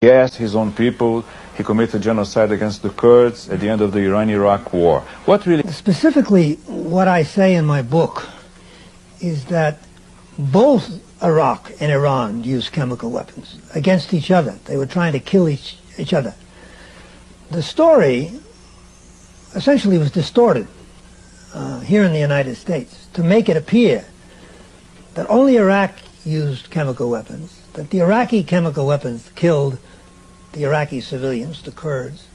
gassed his own people. He committed genocide against the Kurds at the end of the Iran-Iraq war. What really... Specifically, what I say in my book is that both Iraq and Iran used chemical weapons against each other. They were trying to kill each other. The story essentially was distorted here in the United States to make it appear that only Iraq used chemical weapons, that the Iraqi chemical weapons killed the Iraqi civilians, the Kurds,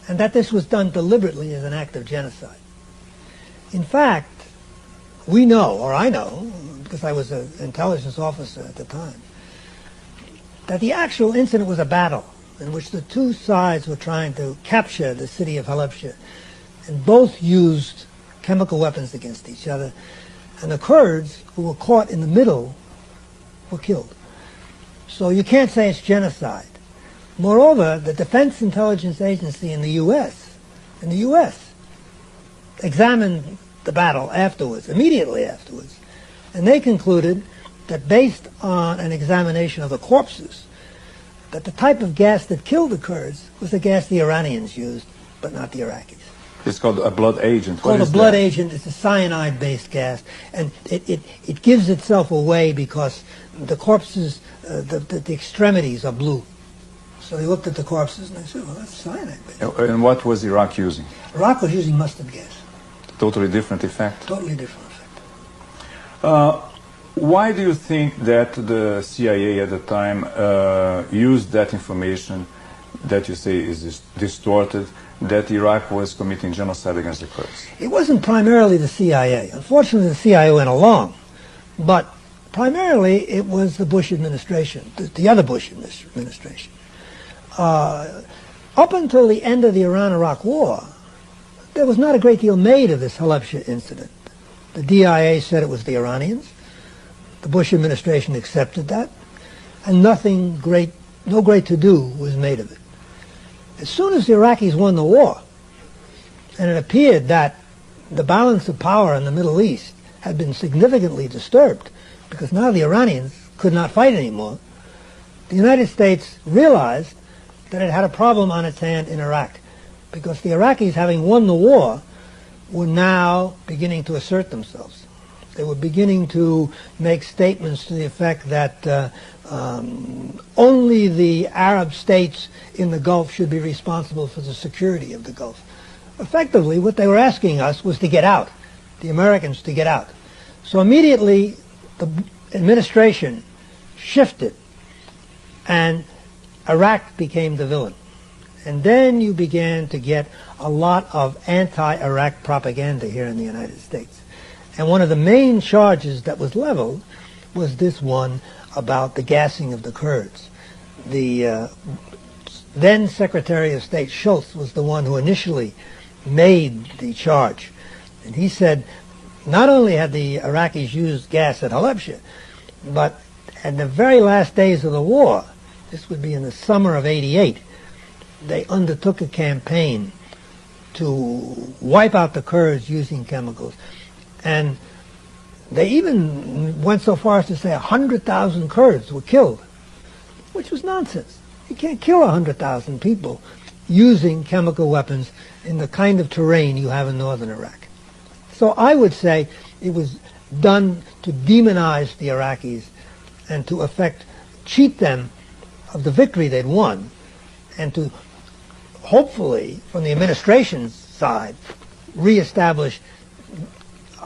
and that this was done deliberately as an act of genocide. In fact, we know, or I know, because I was an intelligence officer at the time, that the actual incident was a battle in which the two sides were trying to capture the city of Halabja, and both used chemical weapons against each other, and the Kurds, who were caught in the middle, were killed. So you can't say it's genocide. Moreover, the Defense Intelligence Agency in the U.S. examined the battle afterwards, immediately afterwards, and they concluded that based on an examination of the corpses, that the type of gas that killed the Kurds was the gas the Iranians used, but not the Iraqis. It's called a blood agent. It's called a blood agent. It's a cyanide-based gas, and it gives itself away because the corpses, the extremities are blue. So they looked at the corpses and they said, well, that's cyanide-based. And what was Iraq using? Iraq was using mustard gas. Totally different effect? Totally different effect. Why do you think that the CIA at the time used that information that you say is distorted, that Iraq was committing genocide against the Kurds? It wasn't primarily the CIA. Unfortunately, the CIA went along. But primarily, it was the Bush administration, the other Bush administration. Up until the end of the Iran-Iraq war, there was not a great deal made of this Halabja incident. The DIA said it was the Iranians. The Bush administration accepted that, and no great to-do was made of it. As soon as the Iraqis won the war, and it appeared that the balance of power in the Middle East had been significantly disturbed, because now the Iranians could not fight anymore, the United States realized that it had a problem on its hand in Iraq, because the Iraqis, having won the war, were now beginning to assert themselves. They were beginning to make statements to the effect that only the Arab states in the Gulf should be responsible for the security of the Gulf. Effectively, what they were asking us was to get out, the Americans to get out. So immediately, the administration shifted, and Iraq became the villain. And then you began to get a lot of anti-Iraq propaganda here in the United States. And one of the main charges that was leveled was this one about the gassing of the Kurds. The then Secretary of State Schultz was the one who initially made the charge. And he said not only had the Iraqis used gas at Halabja, but at the very last days of the war, this would be in the summer of '88, they undertook a campaign to wipe out the Kurds using chemicals. And they even went so far as to say 100,000 Kurds were killed, which was nonsense. You can't kill 100,000 people using chemical weapons in the kind of terrain you have in northern Iraq. So I would say it was done to demonize the Iraqis and to cheat them of the victory they'd won, and to hopefully, from the administration's side, reestablish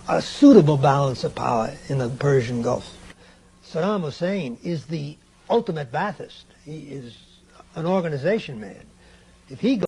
a suitable balance of power in the Persian Gulf. Saddam Hussein is the ultimate Ba'athist. He is an organization man. If he goes